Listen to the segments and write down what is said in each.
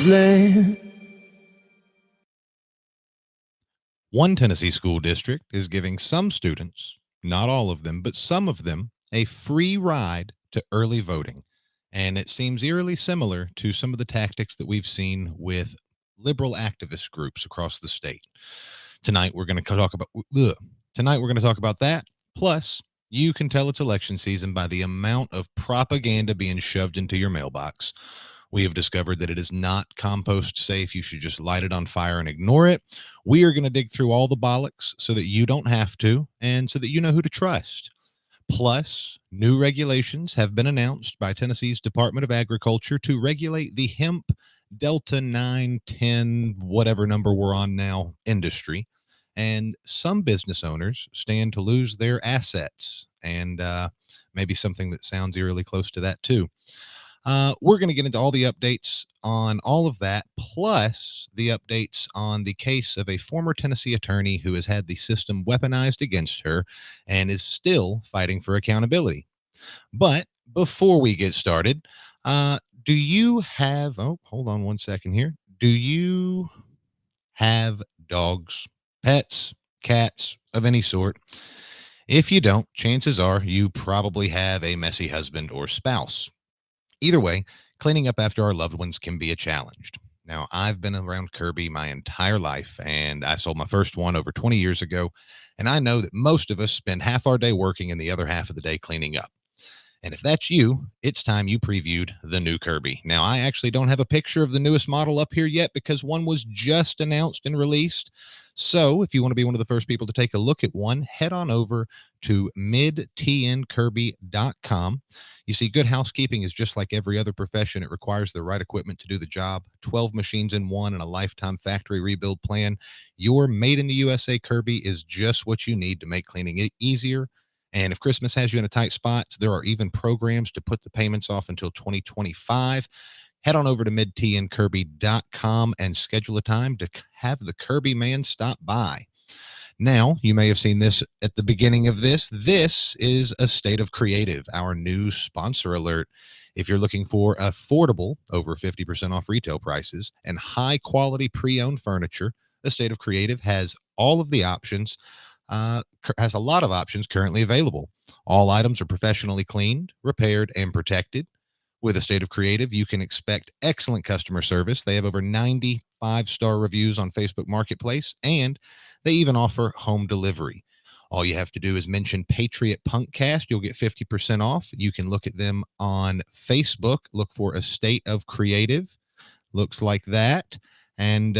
promised land. One Tennessee school district is giving some students, not all of them, but some of them, a free ride to early voting. And it seems eerily similar to some of the tactics that we've seen with liberal activist groups across the state. Tonight we're going to talk about that. Plus, you can tell it's election season by the amount of propaganda being shoved into your mailbox. We have discovered that it is not compost safe. You should just light it on fire and ignore it. We are going to dig through all the bollocks so that you don't have to, and so that you know who to trust. Plus, new regulations have been announced by Tennessee's Department of Agriculture to regulate the hemp Delta 9, 10, whatever number we're on now, industry. And some business owners stand to lose their assets, and maybe something that sounds eerily close to that, too. We're going to get into all the updates on all of that, plus the updates on the case of a former Tennessee attorney who has had the system weaponized against her and is still fighting for accountability. But before we get started, do you have, hold on one second here. Do you have dogs, pets, cats of any sort? If you don't, chances are you probably have a messy husband or spouse. Either way, cleaning up after our loved ones can be a challenge. Now, I've been around Kirby my entire life, and I sold my first one over 20 years ago, and I know that most of us spend half our day working and the other half of the day cleaning up. And if that's you, it's time you previewed the new Kirby. Now, I actually don't have a picture of the newest model up here yet because one was just announced and released. So if you want to be one of the first people to take a look at one, head on over to midtnkirby.com. You see, good housekeeping is just like every other profession. It requires the right equipment to do the job. 12 machines in one and a lifetime factory rebuild plan. Your made in the USA Kirby is just what you need to make cleaning it easier. And if Christmas has you in a tight spot, there are even programs to put the payments off until 2025. Head on over to midtnkirby.com and schedule a time to have the Kirby man stop by. Now, you may have seen this at the beginning of this. This is a State of Creative, our new sponsor alert. If you're looking for affordable, over 50% off retail prices, and high-quality pre-owned furniture, the State of Creative has all of the options. Has a lot of options currently available. All items are professionally cleaned, repaired, and protected. With a State of Creative, you can expect excellent customer service. They have over 90 5-star reviews on Facebook Marketplace, and they even offer home delivery. All you have to do is mention Patriot Punkcast. You'll get 50% off. You can look at them on Facebook. Look for a State of Creative. Looks like that. And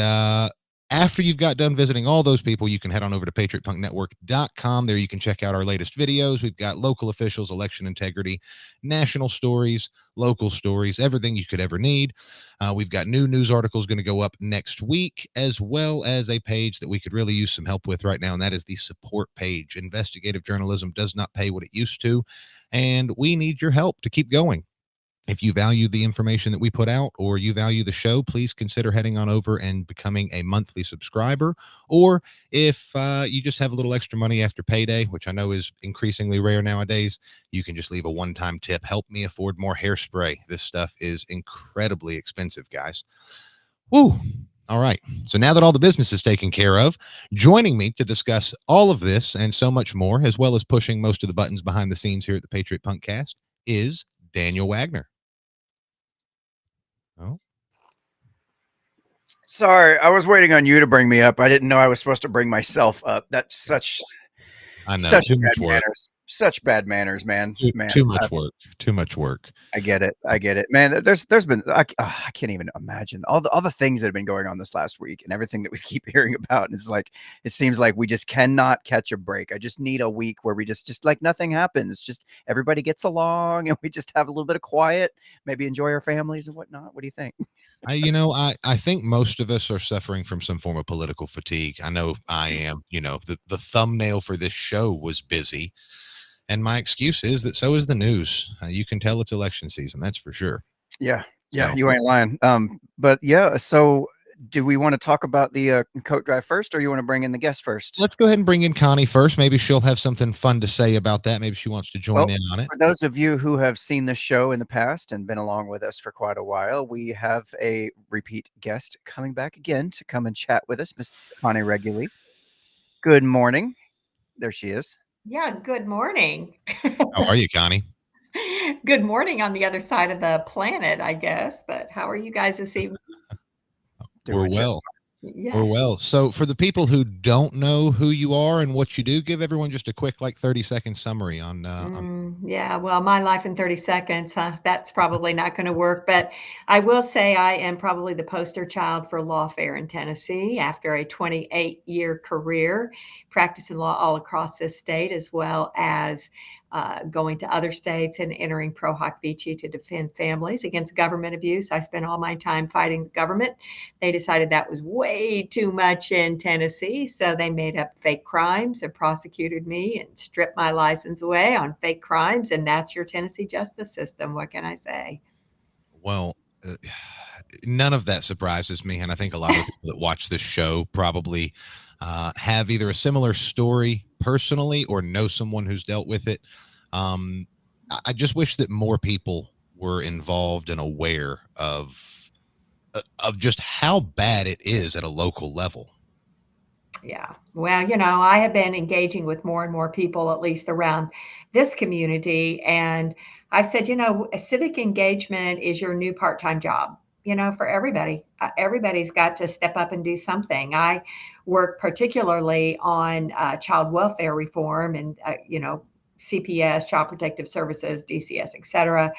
after you've got done visiting all those people, you can head on over to patriotpunknetwork.com. There you can check out our latest videos. We've got local officials, election integrity, national stories, local stories, everything you could ever need. We've got new news articles going to go up next week, as well as a page that we could really use some help with right now, and that is the support page. Investigative journalism does not pay what it used to, and we need your help to keep going. If you value the information that we put out or you value the show, please consider heading on over and becoming a monthly subscriber. Or if you just have a little extra money after payday, which I know is increasingly rare nowadays, you can just leave a one-time tip. Help me afford more hairspray. This stuff is incredibly expensive, guys. Woo! All right. So now that all the business is taken care of, joining me to discuss all of this and so much more, as well as pushing most of the buttons behind the scenes here at the Patriot Punkcast, is Daniel Wagner. Oh, sorry, I was waiting on you to bring me up. I didn't know I was supposed to bring myself up. That's such bad manners. Such bad manners, man. Too much work. I get it, man. There's been I can't even imagine all the things that have been going on this last week and everything that we keep hearing about. And it's like it seems like we just cannot catch a break. I just need a week where we just like nothing happens. Just everybody gets along and we just have a little bit of quiet. Maybe enjoy our families and whatnot. What do you think? I think most of us are suffering from some form of political fatigue. I know I am. The thumbnail for this show was busy. And my excuse is that so is the news. You can tell it's election season. That's for sure. Yeah, you ain't lying. But yeah, so Do we want to talk about the coat drive first, or you want to bring in the guest first? Let's go ahead and bring in Connie first. Maybe she'll have something fun to say about that. Maybe she wants to join Well, in on it. for those of you who have seen the show in the past and been along with us for quite a while, we have a repeat guest coming back again to come and chat with us, Miss Connie Reguli. Good morning. There she is. Yeah, good morning. How are you, Connie? Good morning on the other side of the planet, I guess. But how are you guys this evening? We're Doing just well. Yeah. We're well. So, for the people who don't know who you are and what you do, give everyone just a quick, like 30-second summary on. Yeah, well, my life in 30 seconds, huh? That's probably not going to work. But I will say I am probably the poster child for lawfare in Tennessee after a 28-year career practicing law all across this state, as well as going to other states and entering pro hoc vici to defend families against government abuse. I spent all my time fighting the government. They decided that was way too much in Tennessee, so they made up fake crimes and prosecuted me and stripped my license away on fake crimes. And that's your Tennessee justice system. What can I say? Well, uh, none of that surprises me, and I think a lot of the people that watch this show probably have either a similar story personally or know someone who's dealt with it. I just wish that more people were involved and aware of just how bad it is at a local level. Yeah. Well, I have been engaging with more and more people, at least around this community. And I've said, a civic engagement is your new part time job, for everybody. Everybody's got to step up and do something. I work particularly on child welfare reform and, CPS, Child Protective Services, DCS, et cetera.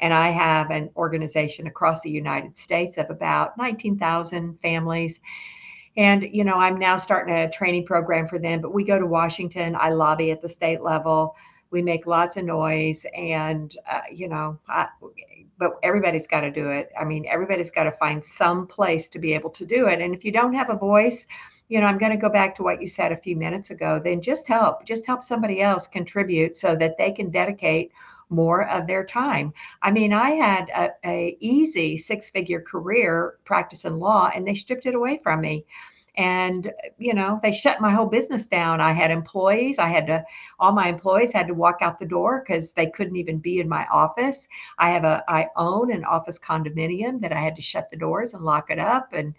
And I have an organization across the United States of about 19,000 families, and, I'm now starting a training program for them, but we go to Washington. I lobby at the state level. We make lots of noise, and, but everybody's got to do it. I mean, everybody's got to find some place to be able to do it. And if you don't have a voice, I'm going to go back to what you said a few minutes ago, then just help somebody else contribute so that they can dedicate more of their time. I mean, I had a easy 6-figure career practicing law, and they stripped it away from me. And they shut my whole business down. I had employees. All my employees had to walk out the door because they couldn't even be in my office. I own an office condominium that I had to shut the doors and lock it up. And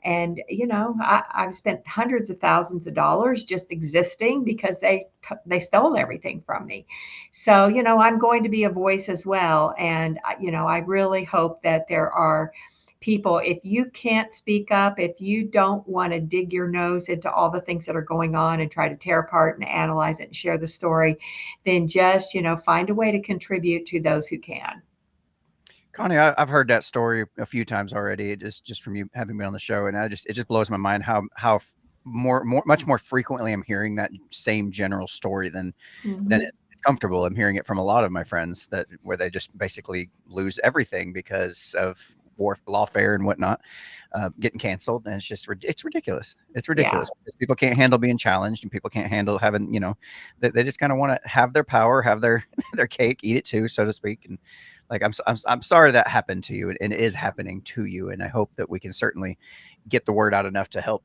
I've spent hundreds of thousands of dollars just existing because they stole everything from me. So I'm going to be a voice as well. And I really hope that there are people, if you can't speak up, if you don't want to dig your nose into all the things that are going on and try to tear apart and analyze it and share the story, then just find a way to contribute to those who can. Connie, I've heard that story a few times already, just from you having been on the show, and it just blows my mind how much more frequently I'm hearing that same general story than it's comfortable. I'm hearing it from a lot of my friends where they just basically lose everything because of lawfare and whatnot, getting canceled, and it's ridiculous. It's ridiculous because people can't handle being challenged, and people can't handle having they just kind of want to have their power, have their their cake, eat it too, so to speak. And like I'm sorry that happened to you, and it is happening to you, and I hope that we can certainly get the word out enough to help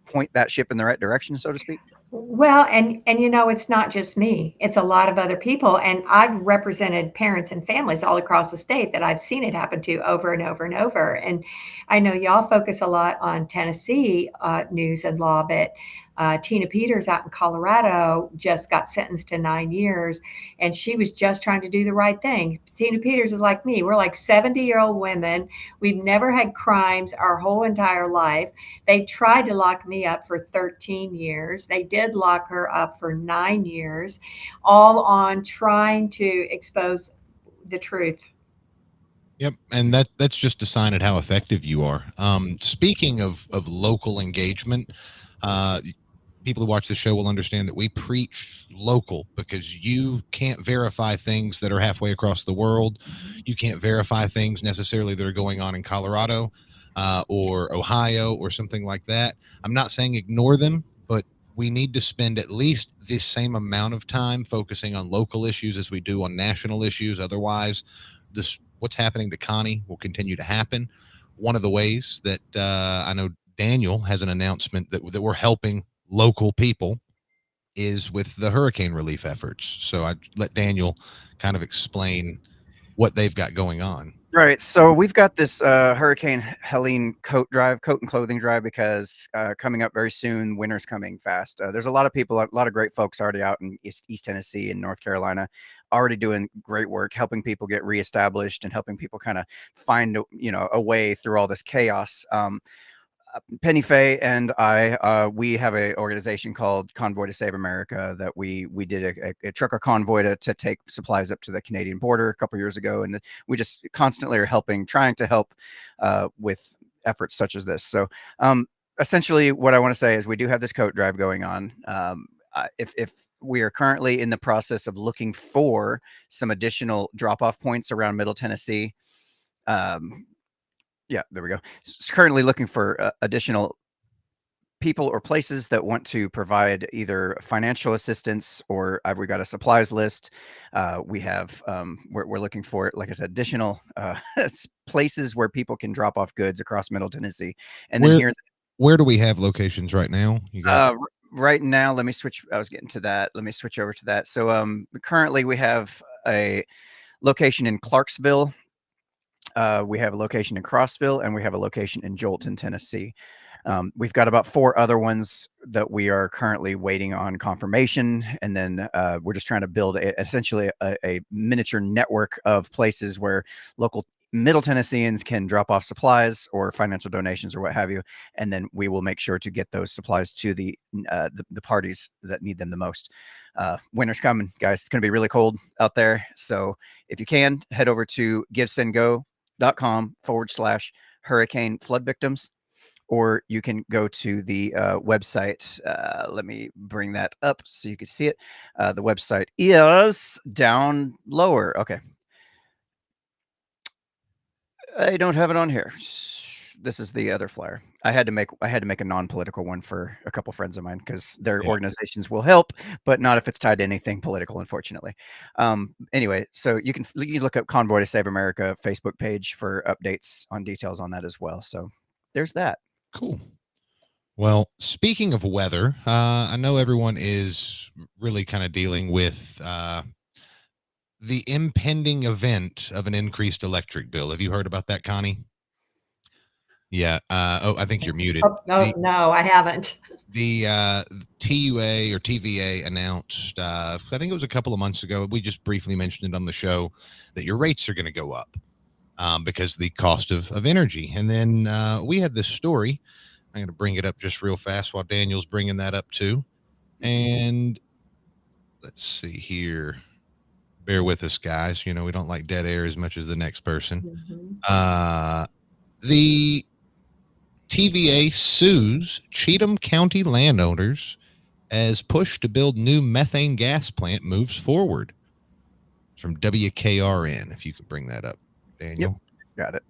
point that ship in the right direction, so to speak. Well, and it's not just me. It's a lot of other people, and I've represented parents and families all across the state that I've seen it happen to over and over and over. And I know y'all focus a lot on Tennessee news and law, but Tina Peters out in Colorado just got sentenced to 9 years, and she was just trying to do the right thing. Tina Peters is like me. We're like 70-year-old women. We've never had crimes our whole entire life. They tried to lock me up for 13 years. They did lock her up for 9 years, all on trying to expose the truth. Yep, and that's just a sign at how effective you are. Speaking of local engagement, uh, people who watch the show will understand that we preach local because you can't verify things that are halfway across the world. You can't verify things necessarily that are going on in Colorado or Ohio or something like that. I'm not saying ignore them, but we need to spend at least the same amount of time focusing on local issues as we do on national issues. Otherwise, what's happening to Connie will continue to happen. one of the ways that I know Daniel has an announcement that we're helping local people is with the hurricane relief efforts. So I let Daniel kind of explain what they've got going on. Right. So we've got this Hurricane Helene coat and clothing drive, because coming up very soon, winter's coming fast. There's a lot of people, a lot of great folks already out in East Tennessee and North Carolina, already doing great work, helping people get reestablished and helping people kind of find, a way through all this chaos. Penny Faye and I, we have an organization called Convoy to Save America that we did a trucker convoy to take supplies up to the Canadian border a couple years ago, and we just constantly are trying to help with efforts such as this. So essentially, what I want to say is we do have this coat drive going on. If we are currently in the process of looking for some additional drop-off points around Middle Tennessee. Yeah, there we go. It's currently looking for additional people or places that want to provide either financial assistance, or we got a supplies list. We have we're looking for, like I said, additional places where people can drop off goods across Middle Tennessee. And then where do we have locations right now? You got right now. Let me switch. I was getting to that. Let me switch over to that. So currently we have a location in Clarksville. We have a location in Crossville, and we have a location in Jolton, Tennessee. We've got about 4 other ones that we are currently waiting on confirmation. And then we're just trying to build essentially a miniature network of places where local Middle Tennesseans can drop off supplies or financial donations or what have you. And then we will make sure to get those supplies to the parties that need them the most. Winter's coming, guys. It's going to be really cold out there. So if you can, head over to givesendgo.com/hurricane flood victims, or you can go to the website. Let me bring that up so you can see it. The website is down lower. Okay. I don't have it on here. This is the other flyer. I had to make a non-political one for a couple friends of mine, because their organizations will help, but not if it's tied to anything political, unfortunately. Anyway, so you can look up Convoy to Save America Facebook page for updates on details on that as well. So there's that. Cool. Well, speaking of weather, I know everyone is really kind of dealing with the impending event of an increased electric bill. Have you heard about that, Connie? Yeah. I think you're muted. No, I haven't. The TUA or TVA announced, I think it was a couple of months ago, we just briefly mentioned it on the show, that your rates are going to go up because of the cost of energy. And then we had this story. I'm going to bring it up just real fast while Daniel's bringing that up too. And let's see here. Bear with us, guys. We don't like dead air as much as the next person. The TVA sues Cheatham County landowners as push to build new methane gas plant moves forward. It's from WKRN, if you could bring that up, Daniel. Yep, got it.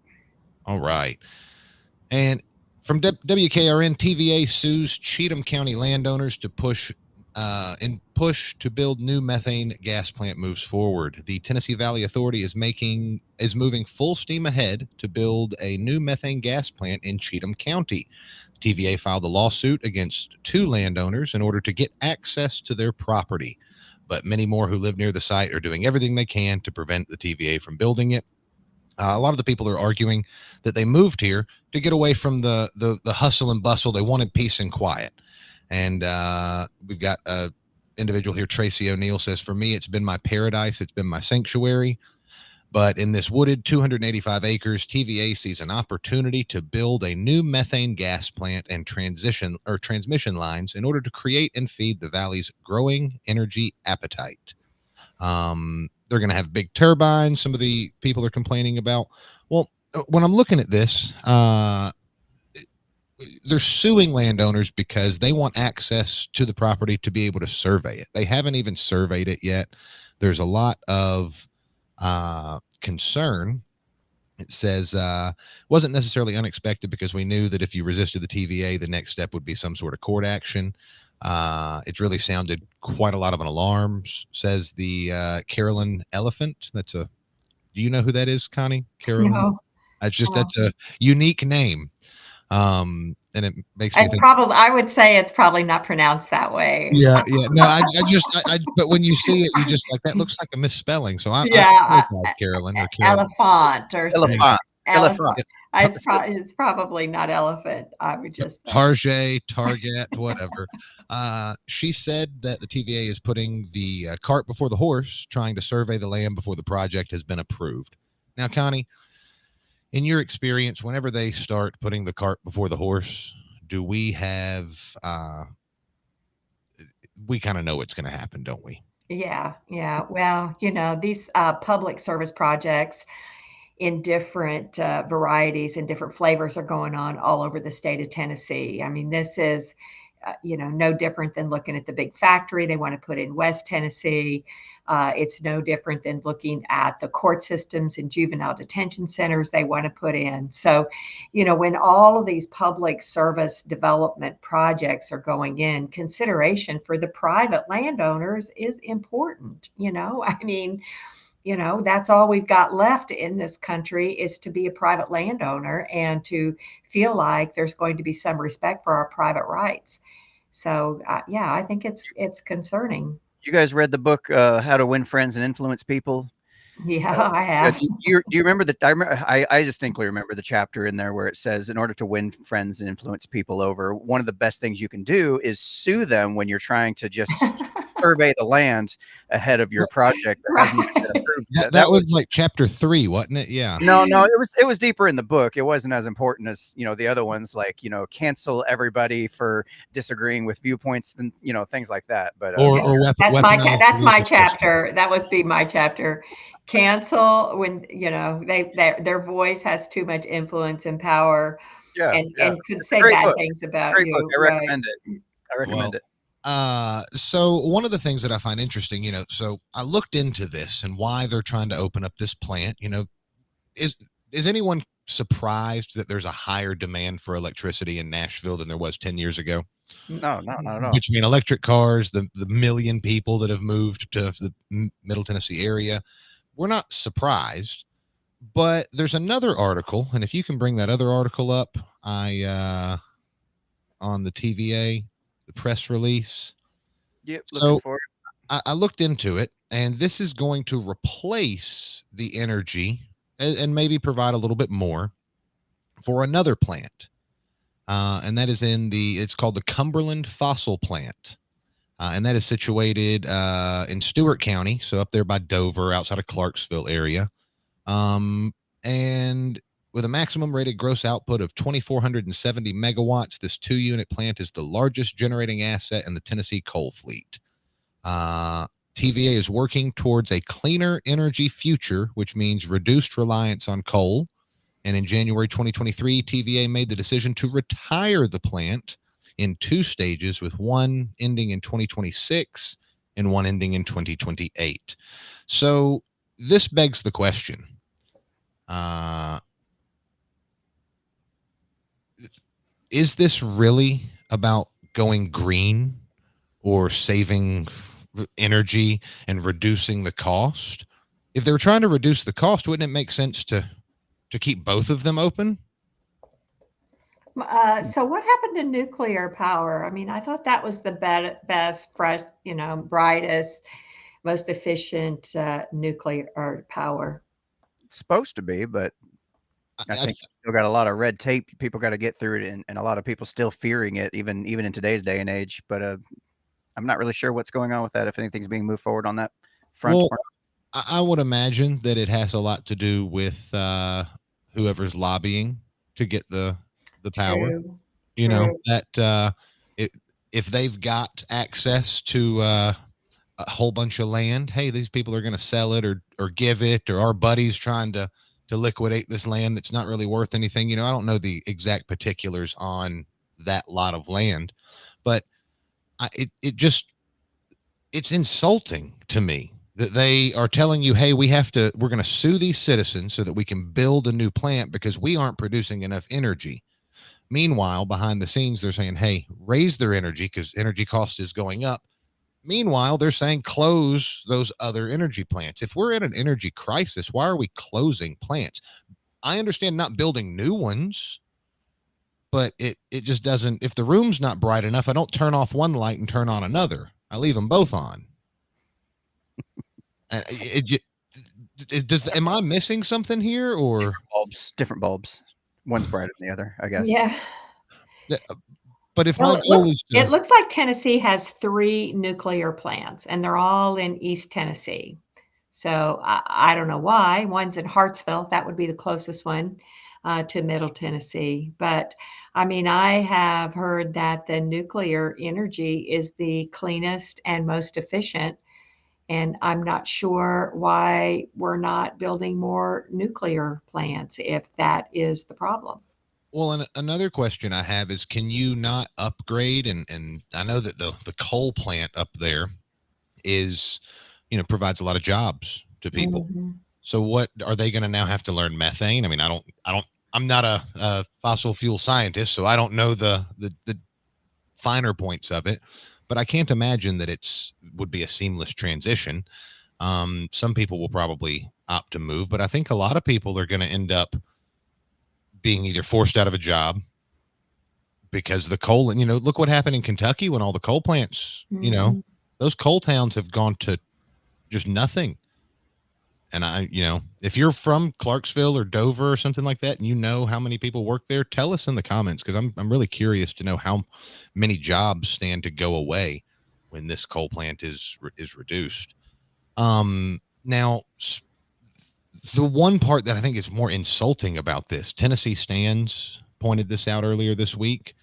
All right. And from WKRN, TVA sues Cheatham County landowners to push to build new methane gas plant moves forward. The Tennessee Valley Authority is moving full steam ahead to build a new methane gas plant in Cheatham County. TVA filed a lawsuit against 2 landowners in order to get access to their property, but many more who live near the site are doing everything they can to prevent the TVA from building it. A lot of the people are arguing that they moved here to get away from the hustle and bustle. They wanted peace and quiet. And we've got an individual here, Tracy O'Neill, says, "For me, it's been my paradise. It's been my sanctuary. But in this wooded 285 acres, TVA sees an opportunity to build a new methane gas plant and transmission lines in order to create and feed the valley's growing energy appetite." They're going to have big turbines. Some of the people are complaining about. Well, when I'm looking at this, they're suing landowners because they want access to the property to be able to survey it. They haven't even surveyed it yet. There's a lot of concern. It says wasn't necessarily unexpected, because we knew that if you resisted the TVA, the next step would be some sort of court action. It really sounded quite a lot of an alarm, says the Carolyn Elephant. Do you know who that is, Connie? Carolyn? No. That's a unique name. And it makes me It's think. probably, I would say it's probably not pronounced that way. Yeah, yeah. No, but when you see it, you just like that looks like a misspelling. So I Yeah, apologize, Carolyn or Carolyn. elephant or Yeah. something. Elephant. Elephant. Elephant. It's probably not elephant, I would just say. Target, whatever. She said that the TVA is putting the cart before the horse, trying to survey the land before the project has been approved. Now, Connie, in your experience, whenever they start putting the cart before the horse, do we have we kind of know what's going to happen, don't we? Yeah, yeah. Well, these public service projects in different varieties and different flavors are going on all over the state of Tennessee. I mean, this is, no different than looking at the big factory they want to put in West Tennessee. It's no different than looking at the court systems and juvenile detention centers they want to put in. So, when all of these public service development projects are going in, consideration for the private landowners is important. I mean, that's all we've got left in this country is to be a private landowner and to feel like there's going to be some respect for our private rights. So, yeah, I think it's concerning. You guys read the book How to Win Friends and Influence People? Yeah, I Yeah, have. do you remember the? I distinctly remember the chapter in there where it says, in order to win friends and influence people over, one of the best things you can do is sue them when you're trying to just survey the land ahead of your project that hasn't even been Right. approved That, yet. that was like chapter 3, wasn't it? Yeah. No, it was deeper in the book. It wasn't as important as, the other ones, like, cancel everybody for disagreeing with viewpoints and, things like that. But Or weaponize the That's my legal system. chapter. That would be my chapter. Cancel when their voice has too much influence and power, yeah, and could it's a say great bad book. things about Great book. you. I Right. recommend it. I recommend it. So one of the things that I find interesting, so I looked into this and why they're trying to open up this plant. Is anyone surprised that there's a higher demand for electricity in Nashville than there was 10 years ago? No, not at all. Between electric cars, the million people that have moved to the Middle Tennessee area, we're not surprised. But there's another article, and if you can bring that other article up, on the TVA, the press release. Yep, So looking for it. I looked into it, and this is going to replace the energy and maybe provide a little bit more for another plant. And that is it's called the Cumberland Fossil Plant. And that is situated in Stewart County, so up there by Dover, outside of Clarksville area. And with a maximum rated gross output of 2,470 megawatts, this 2-unit plant is the largest generating asset in the Tennessee coal fleet. TVA is working towards a cleaner energy future, which means reduced reliance on coal. And in January 2023, TVA made the decision to retire the plant in 2 stages, with one ending in 2026 and one ending in 2028. So this begs the question. Is this really about going green or saving energy and reducing the cost? If they were trying to reduce the cost, wouldn't it make sense to keep both of them open? So what happened to nuclear power? I mean, I thought that was the best, fresh, brightest, most efficient nuclear power. It's supposed to be, but I think still got a lot of red tape. People got to get through it, and a lot of people still fearing it, even in today's day and age. But I'm not really sure what's going on with that. If anything's being moved forward on that front. Well, I would imagine that it has a lot to do with whoever's lobbying to get the power. True. That if they've got access to a whole bunch of land, hey, these people are going to sell it or give it, or our buddies trying to liquidate this land that's not really worth anything. I don't know the exact particulars on that lot of land, but it's insulting to me that they are telling you, hey, we're going to sue these citizens so that we can build a new plant because we aren't producing enough energy. Meanwhile, behind the scenes, they're saying, hey, raise their energy because energy cost is going up. Meanwhile, they're saying close those other energy plants. If we're in an energy crisis, why are we closing plants? I understand not building new ones, but it just doesn't. If the room's not bright enough, I don't turn off one light and turn on another. I leave them both on. And am I missing something here, or different bulbs. One's brighter than the other, I guess. Yeah. But if Well, my goal is it to, looks like Tennessee has 3 nuclear plants, and they're all in East Tennessee. So I don't know why. One's in Hartsville. That would be the closest one to Middle Tennessee. But I mean, I have heard that the nuclear energy is the cleanest and most efficient. And I'm not sure why we're not building more nuclear plants if that is the problem. well, and another question I have is, can you not upgrade? And I know that the coal plant up there is, provides a lot of jobs to people. Mhm. So what are they going to now have to learn methane? I mean, I'm not a fossil fuel scientist, so I don't know the finer points of it, but I can't imagine that would be a seamless transition. Some people will probably opt to move, but I think a lot of people are going to end up being either forced out of a job because the coal, and look what happened in Kentucky when all the coal plants, Mhm. those coal towns have gone to just nothing. And if you're from Clarksville or Dover or something like that, and you know how many people work there, tell us in the comments, because I'm really curious to know how many jobs stand to go away when this coal plant is reduced. Now, the one part that I think is more insulting about this, Tennessee Stands pointed this out earlier this week.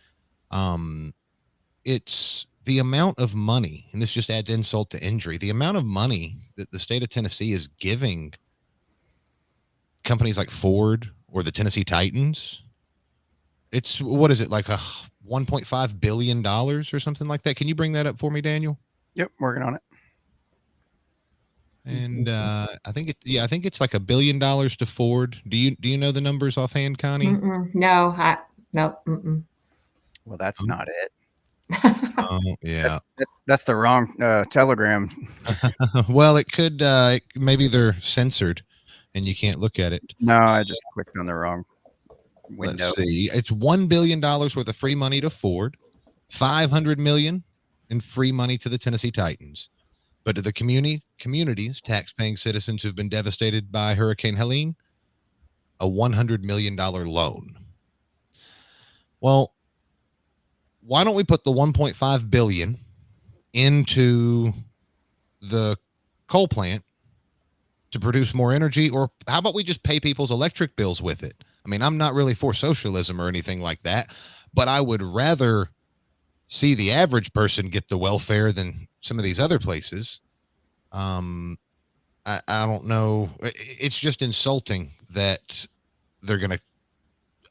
It's the amount of money, and this just adds insult to injury, the amount of money that the state of Tennessee is giving companies like Ford or the Tennessee Titans. It's, what is it, like a $1.5 billion or something like that? Can you bring that up for me, Daniel? Yep, working on it. And I think it's like $1 billion to Ford. Do you know the numbers offhand, Connie? No, no. Mm-mm. Well, that's not it. Oh, yeah. That's the wrong telegram. Well, it could. Maybe they're censored, and you can't look at it. No, I just clicked on the wrong window. Let's see. It's $1 billion worth of free money to Ford, $500 million in free money to the Tennessee Titans. But to the communities, tax-paying citizens who've been devastated by Hurricane Helene, a $100 million loan. Well, why don't we put the $1.5 billion into the coal plant to produce more energy? Or how about we just pay people's electric bills with it? I mean, I'm not really for socialism or anything like that, but I would rather see the average person get the welfare than some of these other places. I don't know. It's just insulting that they're going to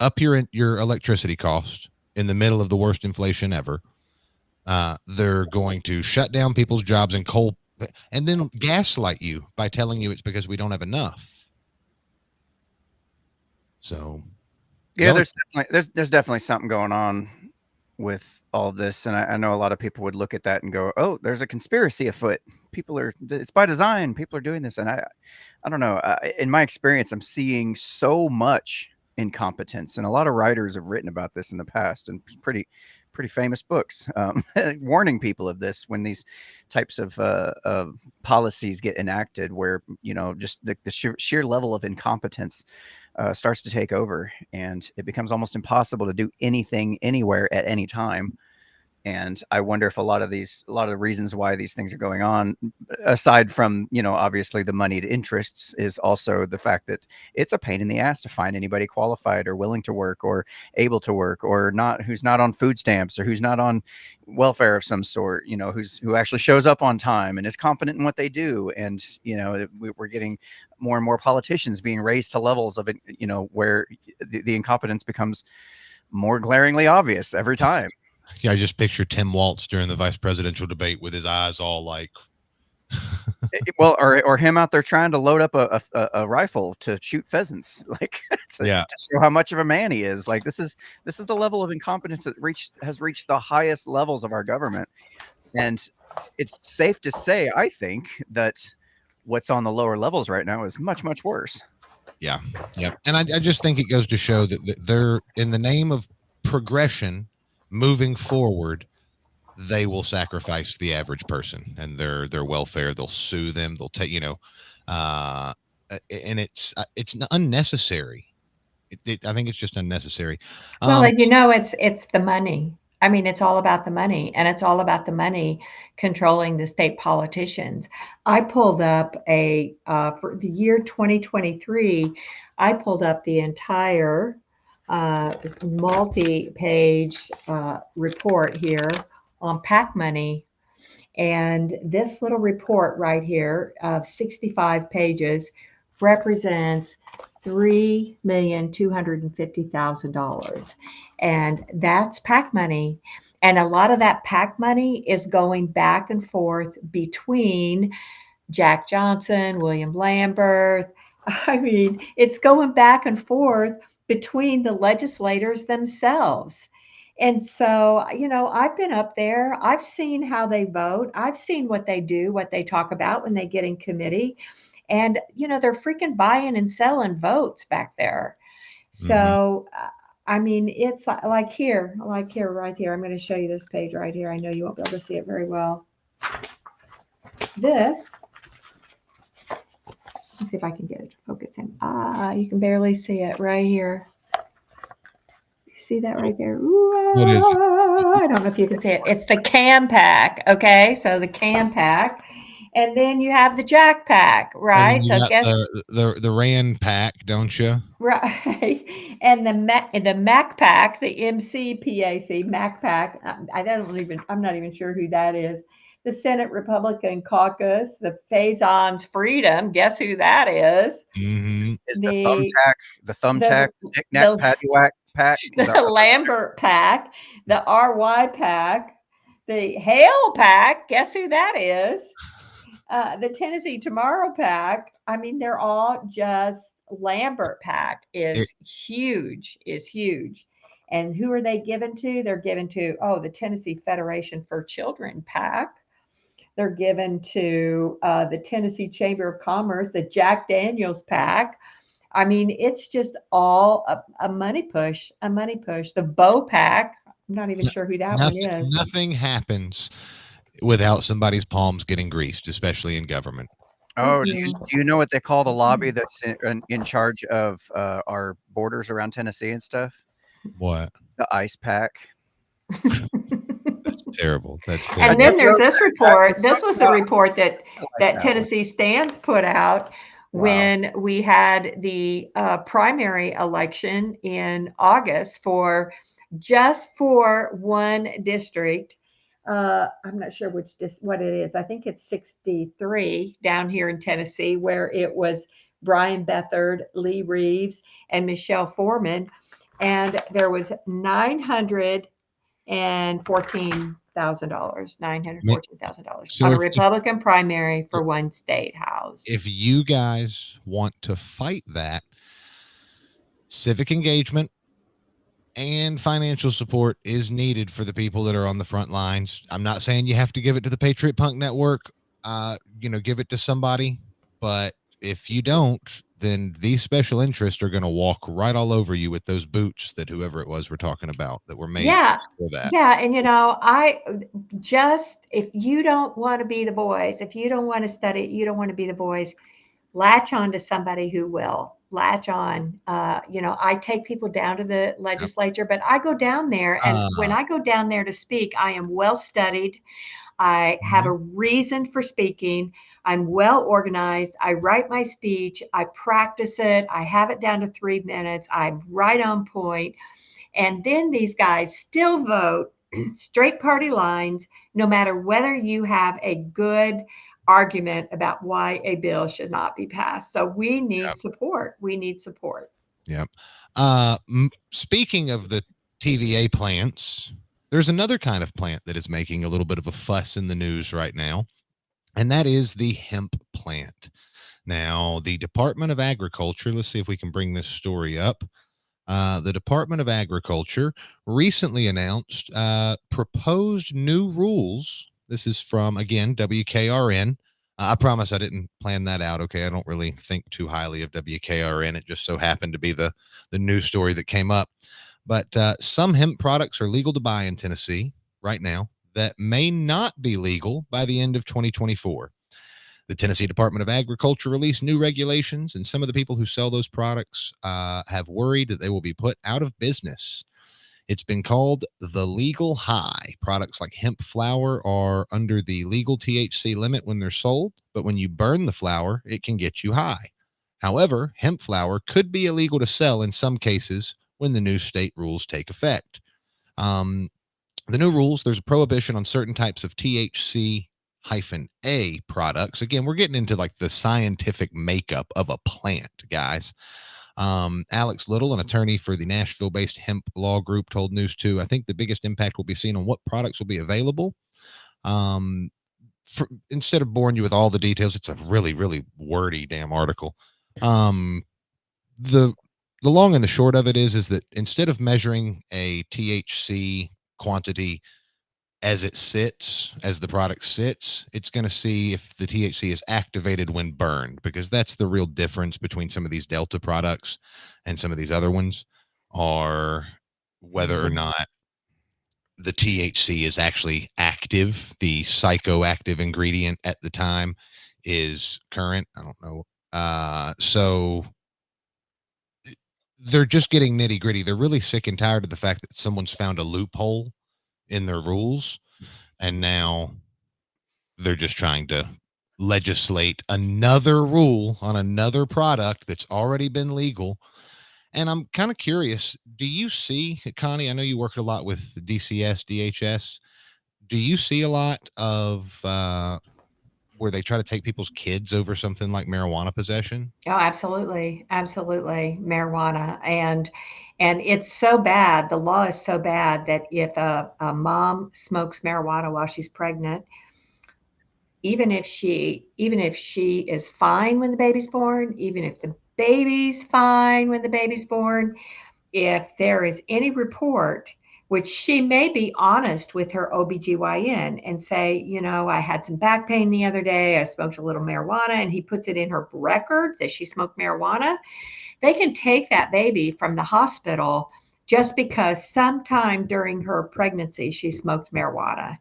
up your electricity cost in the middle of the worst inflation ever. They're going to shut down people's jobs in coal, and then gaslight you by telling you it's because we don't have enough. So, yeah, there's definitely something going on with all of this, and I know a lot of people would look at that and go, "Oh, there's a conspiracy afoot. It's by design. People are doing this." And I don't know. In my experience, I'm seeing so much incompetence, and a lot of writers have written about this in the past, and pretty famous books warning people of this when these types of policies get enacted, where just the sheer level of incompetence starts to take over, and it becomes almost impossible to do anything anywhere at any time. And I wonder if a lot of the reasons why these things are going on, aside from, obviously the moneyed interests, is also the fact that it's a pain in the ass to find anybody qualified or willing to work or able to work, or not, who's not on food stamps or who's not on welfare of some sort, who actually shows up on time and is competent in what they do. And, we're getting more and more politicians being raised to levels of it, where the incompetence becomes more glaringly obvious every time. Yeah, I just picture Tim Walz during the vice presidential debate with his eyes all like. Well, or him out there trying to load up a rifle to shoot pheasants, like to show how much of a man he is. Like this is the level of incompetence that has reached the highest levels of our government, and it's safe to say, I think, that what's on the lower levels right now is much, much worse. Yeah. Yep. And I just think it goes to show that they're, in the name of progression, moving forward, they will sacrifice the average person and their welfare. They'll sue them. They'll take, uh, and it's unnecessary. I think it's just unnecessary. Well, Um, it's the money. I mean, it's all about the money, and it's all about the money controlling the state politicians. I pulled up for the year 2023. I pulled up the entire multi-page report here on PAC money, and this little report right here of 65 pages represents $3,250,000. And that's PAC money. And a lot of that PAC money is going back and forth between Jack Johnson, William Lambert. I mean, it's going back and forth between the legislators themselves. And so, I've been up there. I've seen how they vote. I've seen what they do, what they talk about when they get in committee. And, they're freaking buying and selling votes back there. mhm. So, I mean, it's like here, right here. I'm going to show you this page right here. I know you won't be able to see it very well. This, let's see if I can get it to focus in. You can barely see it right here. You see that right there? Ooh, What is it? I don't know if you can see it. It's the CAM pack. Okay, so the CAM pack, and then you have the Jack pack, And then right? you So got guess the Rand pack, don't you? right, and the Mac pack, the MCPAC Mac pack. I'm not even sure who that is. The Senate Republican Caucus, the Faison's Freedom. Guess who that is? Mm-hmm. Is The the thumbtack, the knick-knack, the paddywhack pack? Is that the what this? Lambert pack, the RY pack, the Hale pack. Guess who that is? The Tennessee Tomorrow pack. I mean, they're all just Lambert pack It, is huge. And who are they given to? They're given to, the Tennessee Federation for Children pack. They're given to the Tennessee Chamber of Commerce, the Jack Daniels pack. I mean, it's just all a money push, a money push. The Bow pack. I'm not even sure who that one is. nothing happens without somebody's palms getting greased, especially in government. Oh, do you know what they call the lobby that's in charge of our borders around Tennessee and stuff? What? The ice pack. That's terrible. That's And I terrible. then just there's wrote this that, guys. report. It's so This was the fun. report that I like that one. Tennessee Stands put out Wow. when we had the primary election in August for just for one district. I'm not sure what it is. I think it's 63 down here in Tennessee, where it was Brian Bethard, Lee Reeves, and Michelle Foreman, and there was 914,000, $914,000 So on a if Republican primary for one state house. if you guys want to fight that, civic engagement and financial support is needed for the people that are on the front lines. I'm not saying you have to give it to the Patriot Punk Network, give it to somebody, but if you don't, then these special interests are going to walk right all over you with those boots that whoever it was we're talking about that were made Yeah, for that. yeah, and if you don't want to be the boys, if you don't want to study, you don't want to be the boys, latch on to somebody who will latch on. I take people down to the Yep. legislature, but I go down there, and when Uh, I go down there to speak, I am well studied. I have a reason for speaking. I'm well organized. I write my speech. I practice it. I have it down to 3 minutes. I'm right on point. And then these guys still vote straight party lines, no matter whether you have a good argument about why a bill should not be passed. So we need Yep. support. We need support. Yep. Speaking of the TVA plants, there's another kind of plant that is making a little bit of a fuss in the news right now, and that is the hemp plant. Now, the Department of Agriculture, let's see if we can bring this story up. The Department of Agriculture recently announced proposed new rules. This is from, again, WKRN, I promise I didn't plan that out. Okay, I don't really think too highly of WKRN. It just so happened to be the news story that came up. But some hemp products are legal to buy in Tennessee right now that may not be legal by the end of 2024. The Tennessee Department of Agriculture released new regulations, and some of the people who sell those products have worried that they will be put out of business. It's been called the legal high. Products like hemp flower are under the legal THC limit when they're sold, but when you burn the flower, it can get you high. However, hemp flower could be illegal to sell in some cases when the new state rules take effect. Um, the new rules, there's a prohibition on certain types of THC hyphen A products. Again, we're getting into like the scientific makeup of a plant, guys. Alex Little, an attorney for the Nashville-based hemp law group, told News 2, I think the biggest impact will be seen on what products will be available. Instead of boring you with all the details, it's a really, really wordy damn article. The long and the short of it is that instead of measuring a THC quantity as it sits, as the product sits, it's going to see if the THC is activated when burned, because that's the real difference between some of these Delta products and some of these other ones, are whether or not the THC is actually active. The psychoactive ingredient at the time is current. I don't know. So they're just getting nitty gritty. They're really sick and tired of the fact that someone's found a loophole in their rules, and now they're just trying to legislate another rule on another product that's already been legal. And I'm kind of curious, do you see, Connie, I know you work a lot with DCS, DHS. Do you see a lot of where they try to take people's kids over something like marijuana possession? Oh, absolutely, absolutely, marijuana, and it's so bad. The law is so bad that if a mom smokes marijuana while she's pregnant, even if she is fine when the baby's born, even if the baby's fine when the baby's born, if there is any report, which she may be honest with her OBGYN and say, I had some back pain the other day, I smoked a little marijuana, and he puts it in her record that she smoked marijuana, they can take that baby from the hospital just because sometime during her pregnancy she smoked marijuana.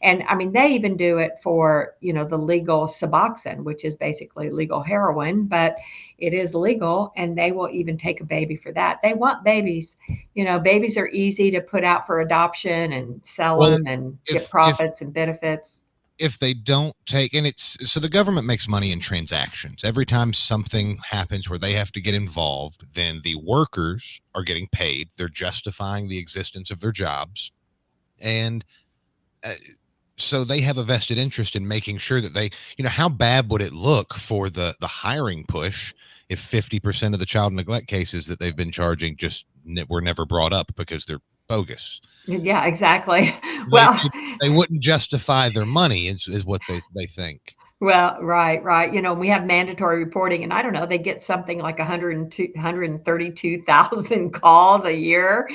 And I mean, they even do it for, the legal Suboxone, which is basically legal heroin, but it is legal, and they will even take a baby for that. They want babies. Babies are easy to put out for adoption and sell Well, them and get if profits and benefits. they don't take, and it's so the government makes money in transactions. Every time something happens where they have to get involved, then the workers are getting paid. They're justifying the existence of their jobs. And uh, so they have a vested interest in making sure that they, how bad would it look for the hiring push if 50% of the child neglect cases that they've been charging just were never brought up because they're bogus? Yeah, exactly. They Well, they, they wouldn't justify their money is what they think. Well, right, right. We have mandatory reporting, and I don't know, they get something like 132,000 calls a year,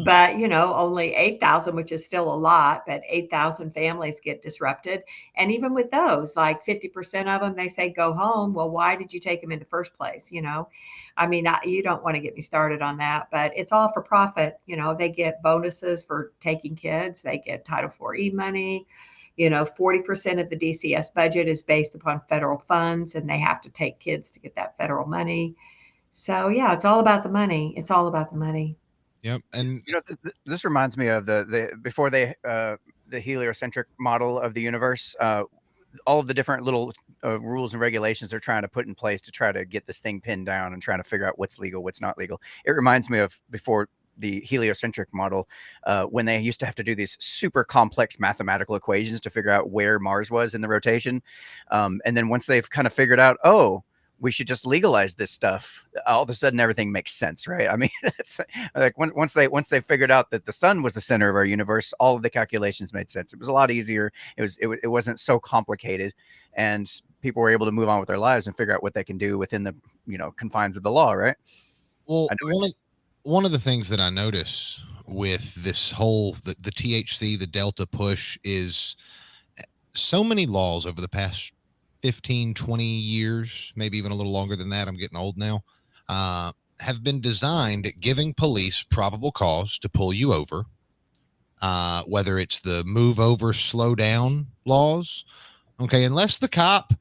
but only 8,000, which is still a lot, but 8,000 families get disrupted. And even with those, like 50% of them, they say go home. Well, why did you take them in the first place? I mean, you don't want to get me started on that, but it's all for profit. They get bonuses for taking kids, they get Title IV money. 40% of the DCS budget is based upon federal funds, and they have to take kids to get that federal money. So, yeah, it's all about the money. It's all about the money. Yep. And This reminds me of the before the heliocentric model of the universe. All of the different little rules and regulations they're trying to put in place to try to get this thing pinned down and trying to figure out what's legal, what's not legal. It reminds me of before the heliocentric model, when they used to have to do these super complex mathematical equations to figure out where Mars was in the rotation. And then once they've kind of figured out, oh, we should just legalize this stuff, all of a sudden everything makes sense, right? I mean, it's like once they figured out that the sun was the center of our universe, all of the calculations made sense. It was a lot easier. It wasn't so complicated, and people were able to move on with their lives and figure out what they can do within the confines of the law, right? well, one of the things that I notice with this whole the THC, the Delta push, is so many laws over the past 15, 20 years, maybe even a little longer than that. I'm getting old now. Have been designed at giving police probable cause to pull you over, whether it's the move over, slow down laws. Okay, unless the cop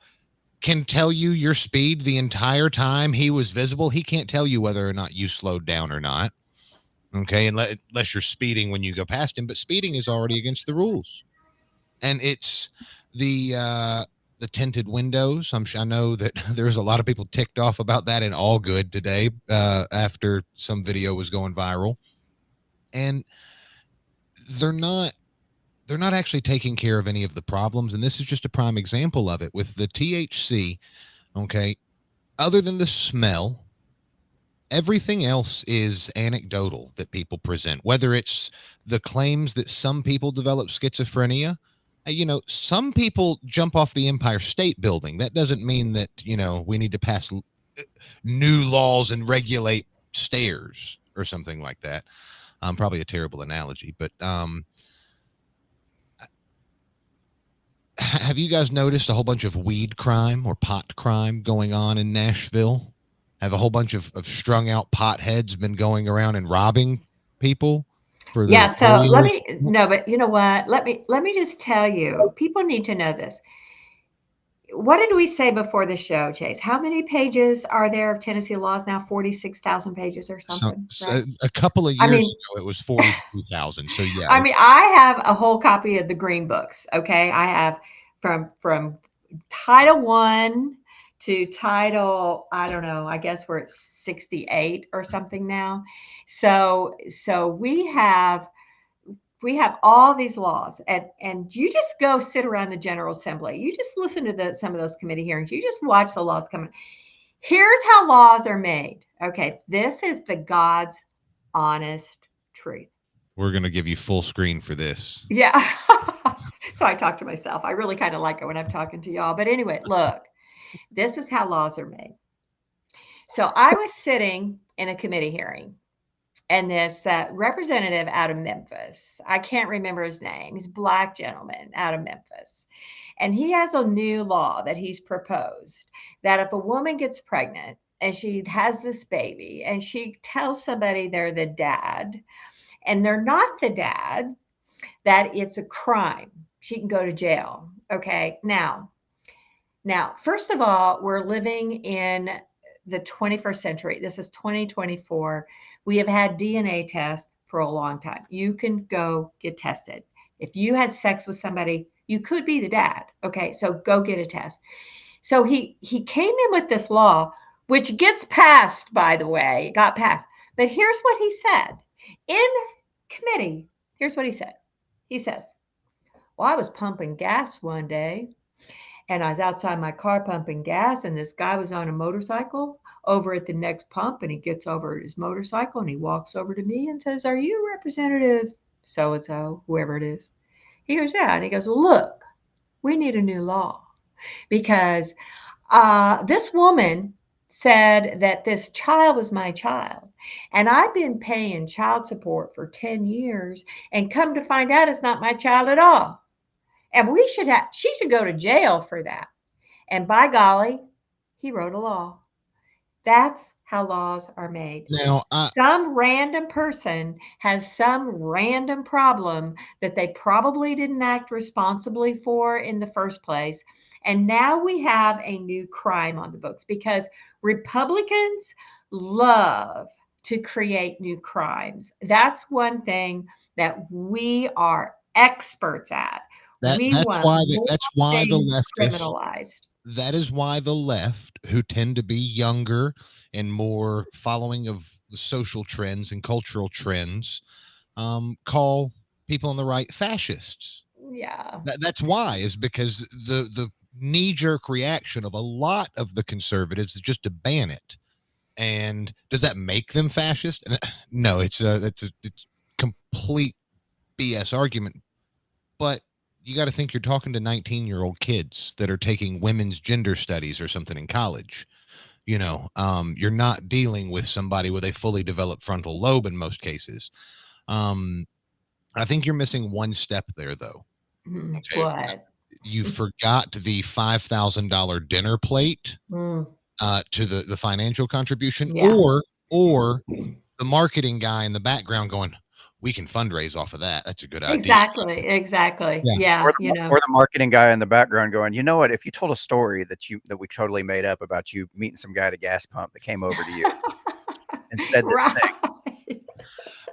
can tell you your speed the entire time he was visible, he can't tell you whether or not you slowed down or not. Okay, unless you're speeding when you go past him, but speeding is already against the rules. And it's the tinted windows. I know that there's a lot of people ticked off about that in All Good today, after some video was going viral, and they're not they're not actually taking care of any of the problems. And this is just a prime example of it with the THC. Okay, other than the smell, everything else is anecdotal that people present, whether it's the claims that some people develop schizophrenia. Some people jump off the Empire State Building. That doesn't mean that, we need to pass new laws and regulate stairs or something like that. Probably a terrible analogy, but have you guys noticed a whole bunch of weed crime or pot crime going on in Nashville? Have a whole bunch of strung out potheads been going around and robbing people for Yeah, the so let Warriors? me no, but you know what? Let me just tell you, people need to know this. What did we say before the show, Chase? How many pages are there of Tennessee laws now? 46,000 pages or something, right? A couple of I years mean, ago, it was 43,000. So yeah, I have a whole copy of the green books, okay? I have from Title 1 to Title, I don't know, I guess we're at 68 or something now. So we have all these laws, and you just go sit around the General Assembly. You just listen to some of those committee hearings. You just watch the laws coming. Here's how laws are made. Okay, this is the God's honest truth. we're going to give you full screen for this. Yeah. So I talk to myself. I really kind of like it when I'm talking to y'all. But anyway, look, this is how laws are made. So I was sitting in a committee hearing, and this representative out of Memphis, I can't remember his name. He's a black gentleman out of Memphis. And he has a new law that he's proposed that if a woman gets pregnant and she has this baby and she tells somebody they're the dad and they're not the dad, that it's a crime. She can go to jail. Okay. Now, first of all, we're living in the 21st century. This is 2024. We have had DNA tests for a long time. You can go get tested. If you had sex with somebody, you could be the dad. Okay, so go get a test. So he came in with this law, which gets passed, by the way, got passed. But here's what he said in committee. Here's what he said. He says, "Well, I was pumping gas one day, and I was outside my car pumping gas, and this guy was on a motorcycle over at the next pump, and he gets over his motorcycle and he walks over to me and says, 'Are you Representative so and so, whoever it is?' He goes, 'Yeah.' And he goes, 'Well, look, we need a new law because this woman said that this child was my child, and I've been paying child support for 10 years, and come to find out it's not my child at all. And she should go to jail for that.' And by golly, he wrote a law. That's how laws are made. Now, Some random person has some random problem that they probably didn't act responsibly for in the first place. And now we have a new crime on the books because Republicans love to create new crimes. That's one thing that we are experts at. We that's want why more that's why the things leftists criminalized. that is why the left, who tend to be younger and more following of the social trends and cultural trends, call people on the right fascists. Yeah. That's why, is because the knee jerk reaction of a lot of the conservatives is just to ban it. And does that make them fascist? No, it's complete BS argument. But you got to think you're talking to 19-year-old kids that are taking women's gender studies or something in college. You're not dealing with somebody with a fully developed frontal lobe in most cases. I think you're missing one step there, though. Okay. What? you forgot the $5,000 dinner plate Mm, to the financial contribution, yeah. or the marketing guy in the background going, "We can fundraise off of that. That's a good idea." Exactly, exactly. Yeah. Yeah, Or the marketing guy in the background going, you know what? If you told a story that we totally made up about you meeting some guy at a gas pump that came over to you and said this thing,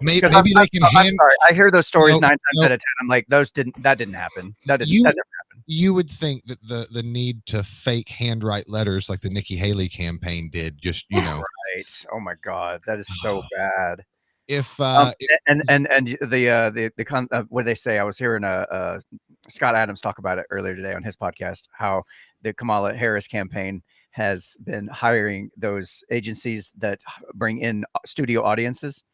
Right. because Maybe they can I'm hand sorry, I hear those stories no, 9 times no, out of 10. I'm like, that didn't happen. That you never happened. you would think that the need to fake handwrite letters like the Nikki Haley campaign did, just, Right. Oh my God, that is so bad. if Um, it, and what do they say? I was hearing Scott Adams talk about it earlier today on his podcast, how the Kamala Harris campaign has been hiring those agencies that bring in studio audiences.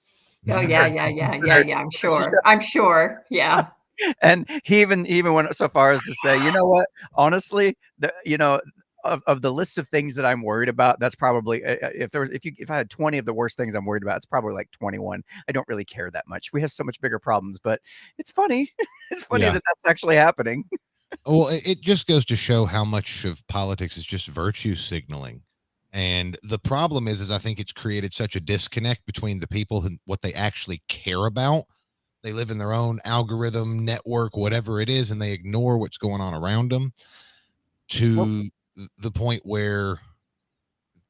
Oh, yeah, yeah, yeah, For yeah, their yeah, I'm television sure. I'm sure. Yeah. And he even went so far as to say, you know what? Honestly, of the list of things that I'm worried about, that's probably if I had 20 of the worst things I'm worried about, it's probably like 21. I don't really care that much. We have so much bigger problems, but it's funny. It's funny yeah. that that's actually happening. Well, it just goes to show how much of politics is just virtue signaling. And the problem is I think it's created such a disconnect between the people and what they actually care about. They live in their own algorithm, network, whatever it is, and they ignore what's going on around them Well, to the point where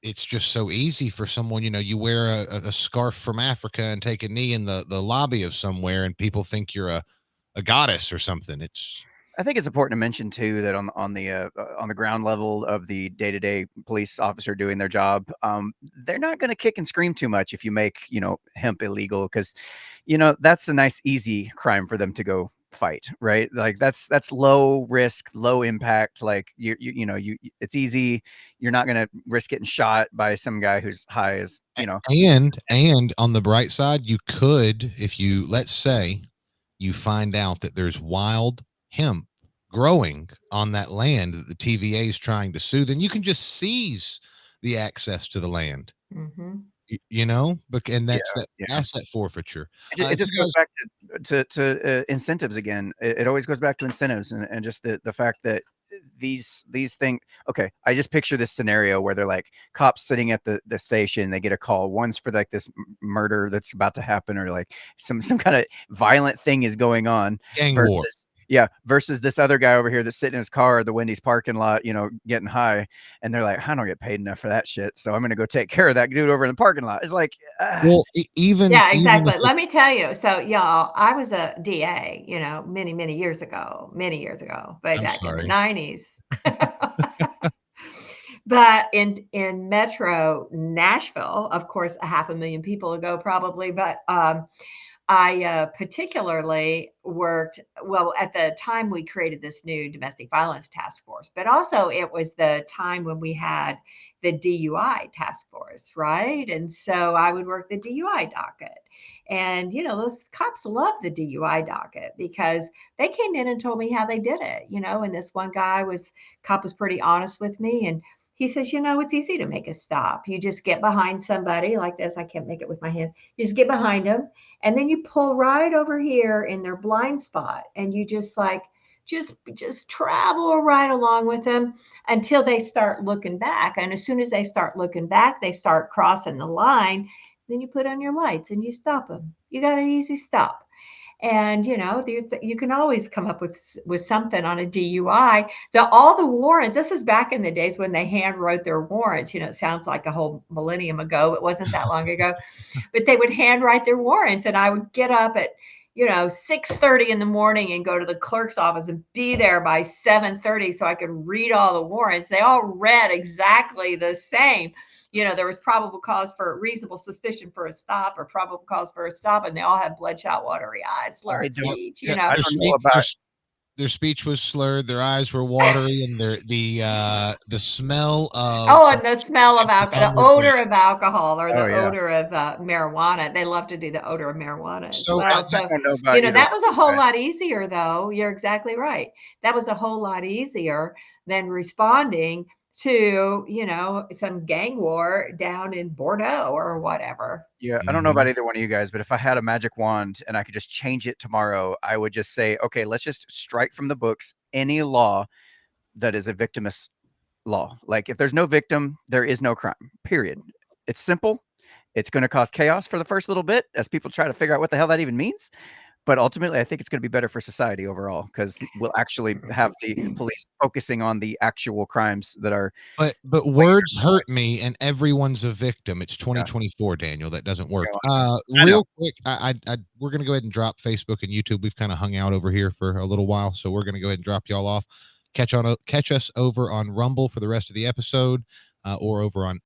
it's just so easy for someone, you wear a scarf from Africa and take a knee in the lobby of somewhere, and people think you're a goddess or something. It's I think it's important to mention too that on the ground level of the day-to-day police officer doing their job, they're not going to kick and scream too much if you make hemp illegal, because that's a nice easy crime for them to go fight, right? Like that's low risk, low impact. Like it's easy. You're not going to risk getting shot by some guy who's high as and on the bright side, you could, if you, let's say you find out that there's wild hemp growing on that land that the TVA is trying to sue, then you can just seize the access to the land. Mhm. And yeah, that's that yeah. asset forfeiture. It If you just goes guys, back to incentives again. It always goes back to incentives, and just the fact that these things. Okay, I just picture this scenario where they're like cops sitting at the station. They get a call. One's for like this murder that's about to happen, or like some kind of violent thing is going on. gang war. Versus this other guy over here that's sitting in his car at the Wendy's parking lot, getting high, and they're like, I don't get paid enough for that shit, so I'm gonna go take care of that dude over in the parking lot. It's like, Well, even Yeah, exactly. if Let me tell you. So, y'all, I was a DA, many, many years ago, way I'm back in the sorry. 90s. But in Metro Nashville, of course, a half a million people ago, probably. But I particularly worked, well, at the time we created this new domestic violence task force, but also it was the time when we had the DUI task force, right? And so I would work the DUI docket. And, those cops love the DUI docket because they came in and told me how they did it, and this one cop was pretty honest with me. And he says, it's easy to make a stop. You just get behind somebody like this. I can't make it with my hand. You just get behind them and then you pull right over here in their blind spot and you just like just travel right along with them until they start looking back. And as soon as they start looking back, they start crossing the line. Then you put on your lights and you stop them. You got an easy stop. And you can always come up with something on a DUI. All the warrants. This is back in the days when they hand wrote their warrants. It sounds like a whole millennium ago. It wasn't that long ago, but they would handwrite their warrants, and I would get up at 6:30 in the morning and go to the clerk's office and be there by 7:30 so I could read all the warrants. They all read exactly the same. There was probable cause for reasonable suspicion for a stop or probable cause for a stop, and they all had bloodshot, watery eyes, I slurred don't, speech. Yeah, I don't know about. their speech was slurred, their eyes were watery, and the smell of Oh, and the smell of was alcohol, on the their odor breath. of alcohol or Oh the yeah, odor of marijuana. They love to do the odor of marijuana as So I, well. I So, don't know about either one. that was a whole Okay. lot easier, though. You're exactly right. That was a whole lot easier than responding to, some gang war down in Bordeaux or whatever. Yeah, I don't know about Mhm. either one of you guys, but if I had a magic wand and I could just change it tomorrow, I would just say, okay, let's just strike from the books any law that is a victimist law. Like if there's no victim, there is no crime. Period. It's simple. It's going to cause chaos for the first little bit as people try to figure out what the hell that even means. But ultimately, I think it's going to be better for society overall because we'll actually have the police focusing on the actual crimes that are But blatant words hurt me, and everyone's a victim. It's Yeah. 2024, Daniel. That doesn't work. I know. Real quick, we're gonna go ahead and drop Facebook and YouTube. We've kind of hung out over here for a little while, so we're gonna go ahead and drop y'all off. Catch us over on Rumble for the rest of the episode, or over on